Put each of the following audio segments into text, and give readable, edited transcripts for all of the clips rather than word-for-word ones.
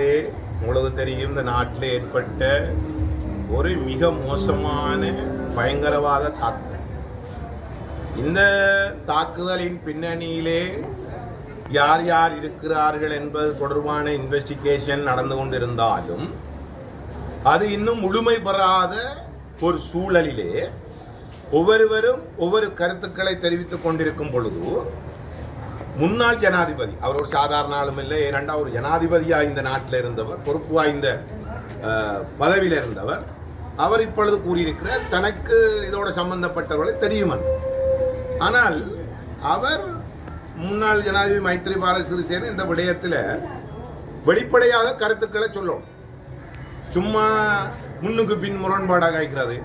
உண்மையிலே உங்களுக்கு தெரியும் இந்த நாட்டில் ஏற்பட்ட ஒரு மிக மோசமான பயங்கரவாத தாக்குதல். இந்த தாக்குதலின் பின்னணியிலே யார் யார் இருக்கிறார்கள் என்பது தொடர்பான இன்வெஸ்டிகேஷன் நடந்து கொண்டிருந்தாலும் அது இன்னும் முழுமை பெறாத ஒரு சூழலிலே ஒவ்வொருவரும் ஒவ்வொரு கருத்துக்களை தெரிவித்துக் கொண்டிருக்கும் பொழுது முன்னாள் ஜனாதிபதி, அவர் ஒரு சாதாரண ஆளும் இல்லை, இரண்டாவது ஒரு ஜனாதிபதியா இந்த நாட்டில் இருந்தவர், பொறுப்பு வாய்ந்த பதவியில் இருந்தவர், அவர் இப்பொழுது கூறியிருக்கிறார் தனக்கு இதோட சம்பந்தப்பட்டவர்களை தெரியுமா. ஆனால் அவர் முன்னாள் ஜனாதிபதி மைத்ரிபால சிறிசேன இந்த விடயத்தில் வெளிப்படையாக கருத்துக்களை சொல்லும். சும்மா முன்னுக்கு பின் முரண்பாடாக ஆகிறது.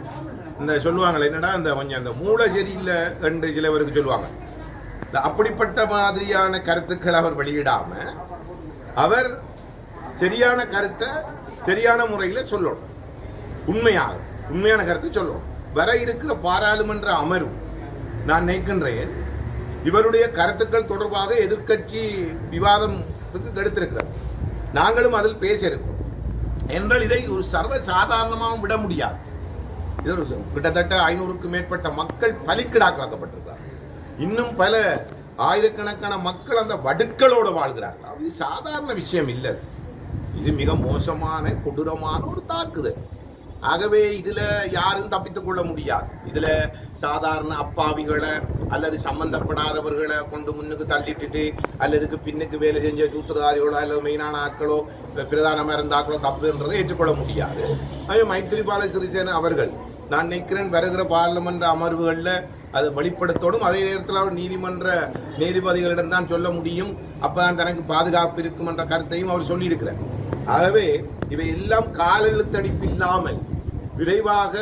இந்த சொல்லுவாங்களே என்னடா இந்த கொஞ்சம் அந்த மூளை சரியில்லை என்று சிலவருக்கு சொல்லுவாங்க. அப்படிப்பட்ட மாதிரியான கருத்துக்கள் அவர் வெளியிடாம அவர் சரியான கருத்தை சரியான முறையில் சொல்லணும். உண்மையான கருத்தை சொல்லணும். வர இருக்கிற பாராளுமன்ற அமர்வு நான் நினைக்கின்றேன் இவருடைய கருத்துக்கள் தொடர்பாக எதிர்க்கட்சி விவாதத்துக்கு எடுத்திருக்கிறார். நாங்களும் அதில் பேசியிருக்கோம். என்றால் இதை ஒரு சர்வ சாதாரணமாகவும் விட முடியாது. இது ஒரு கிட்டத்தட்ட 500க்கும் மேற்பட்ட மக்கள் பலிக்கிடாக்காக்கப்பட்டிருக்கிறார். இன்னும் பல ஆயிரக்கணக்கான மக்கள் அந்த வடுக்களோடு வாழ்கிறார்கள். இது சாதாரண விஷயம் இல்லை. இது மிக மோசமான கொடூரமான ஒரு தாக்குதல். ஆகவே இதுல யாரும் தப்பித்துக் கொள்ள முடியாது. இதுல சாதாரண அப்பாவிகளை அல்லது சம்பந்தப்படாதவர்களை கொண்டு முன்னுக்கு தள்ளிட்டு அல்லது பின்னுக்கு வேலை செஞ்ச சூத்திரதாரிகளோ அல்லது மெயினான ஆட்களோ பிரதானமாக இருந்தாக்களோ தப்புன்றதை ஏற்றுக்கொள்ள முடியாது. அதே மைத்ரிபால சிறிசேன அவர்கள் நான் நினைக்கிறேன் வருகிற பாராளுமன்ற அமர்வுகளில் அதை வெளிப்படுத்தோடும். அதே நேரத்தில் அவர் நீதிமன்ற நீதிபதிகளிடம் தான் சொல்ல முடியும். அப்பதான் தனக்கு பாதுகாப்பு இருக்கும் என்ற கருத்தையும் அவர் சொல்லியிருக்கிறார். ஆகவே இவை எல்லாம் கால இழுத்தடிப்பு இல்லாமல் விரைவாக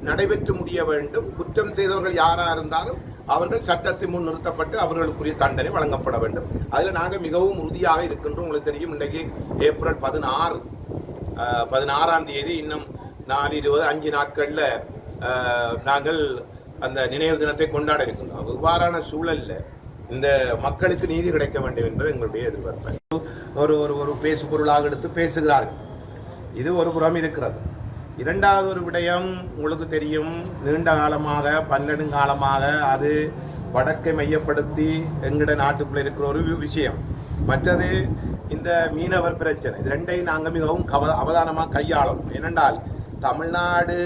நடைபெற்று முடிய வேண்டும். குற்றம் செய்தவர்கள் யாரா இருந்தாலும் அவர்கள் சட்டத்தை முன் நிறுத்தப்பட்டு அவர்களுக்குரிய தண்டனை வழங்கப்பட வேண்டும். அதில் நாங்கள் மிகவும் உறுதியாக இருக்கின்றோம். உங்களுக்கு தெரியும் இன்றைக்கு ஏப்ரல் 16ஆம் தேதி இன்னும் 4-5 நாட்கள்ல நாங்கள் அந்த நினைவு தினத்தை கொண்டாட இருக்கின்றோம். இவ்வாறான சூழல்ல இந்த மக்களுக்கு நீதி கிடைக்க வேண்டும் என்பது எங்களுடைய எதிர்பார்ப்பு. ஒரு பேசு பொருளாக எடுத்து பேசுகிறார்கள். இது ஒரு புறம் இருக்கிறது. இரண்டாவது ஒரு விடயம் உங்களுக்கு தெரியும், நீண்ட காலமாக பன்னெடுங்காலமாக அது வடக்கை மையப்படுத்தி எங்கட நாட்டுக்குள்ள இருக்கிற ஒரு விஷயம். மற்றது இந்த மீனவர் பிரச்சனை. இது ரெண்டையும் நாங்கள் மிகவும் அவதானமாக கையாளும். ஏனென்றால் தமிழ்நாடு,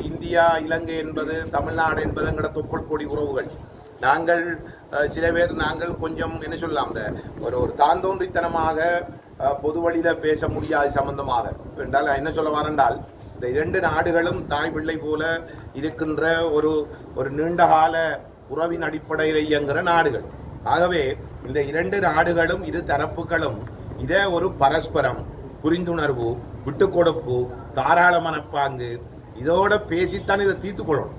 இந்தியா, இலங்கை என்பது தமிழ்நாடு என்பது எங்கட தொப்புள் கொடி உறவுகள். நாங்கள் சில பேர் நாங்கள் கொஞ்சம் என்ன சொல்லலாம், ஒரு தாந்தோன்றித்தனமாக பொது வழியில பேச முடியாது சம்பந்தமாக என்றால் என்ன சொல்ல வரேன்றால் இந்த 2 நாடுகளும் தாய் பிள்ளை போல இருக்கின்ற ஒரு நீண்டகால உறவின் அடிப்படையில் இயங்குகிற நாடுகள். ஆகவே இந்த 2 நாடுகளும் இரு தரப்புகளும் இதே ஒரு பரஸ்பரம் புரிந்துணர்வு, விட்டு கொடுப்பு, தாராள மனப்பாங்கு இதோட பேசித்தான் இதை தீர்த்து கொள்ளணும்.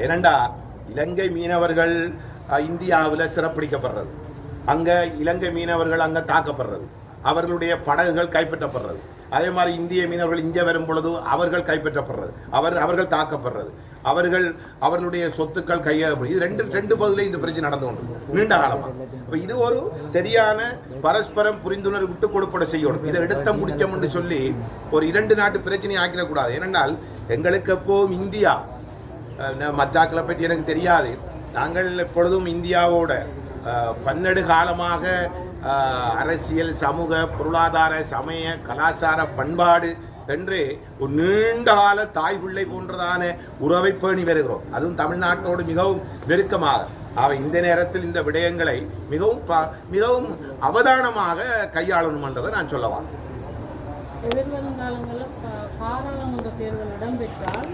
ஏனண்டா இலங்கை மீனவர்கள் இந்தியாவில் சிறப்பிடிக்கப்படுறது, அங்க இலங்கை மீனவர்கள் அங்க தாக்கப்படுறது, அவர்களுடைய படகுகள் கைப்பற்றப்படுறது. அதே மாதிரி இந்திய மீனவர்கள் இங்கே வரும் பொழுது அவர்கள் கைப்பற்றப்படுறது, அவர்கள் தாக்கப்படுறது, அவர்களுடைய சொத்துக்கள் கையகப்படுது. இது ரெண்டு பகுதியில இந்த பிரச்சனை நடந்து கொண்டு நீண்ட காலமா. இது ஒரு சரியான பரஸ்பரம் புரிந்துணர்வு விட்டு கொடுப்பட செய்யணும். இதை எடுத்த முடிச்சம் என்று சொல்லி ஒரு 2 நாட்டு பிரச்சனையை ஆக்கிடக்கூடாது. ஏனென்றால் எங்களுக்கு எப்போவும் இந்தியா, மற்றாக்களை பற்றி எனக்கு தெரியாது, நாங்கள் எப்பொழுதும் இந்தியாவோட பன்னெடு காலமாக அரசியல், சமூக, பொருளாதார, சமய, கலாச்சார, பண்பாடு என்று ஒரு நீண்ட கால தாய் பிள்ளை போன்றதான உறவை பேணி வருகிறோம். அதுவும் தமிழ்நாட்டோடு மிகவும் நெருக்கமாக. அவை இந்த நேரத்தில் இந்த விடயங்களை மிகவும் அவதானமாக கையாளணும் என்றதை நான் சொல்லலாம். எதிர்வரும் காலங்களில் பாராளுமன்ற தேர்தல் இடம்பெற்றால்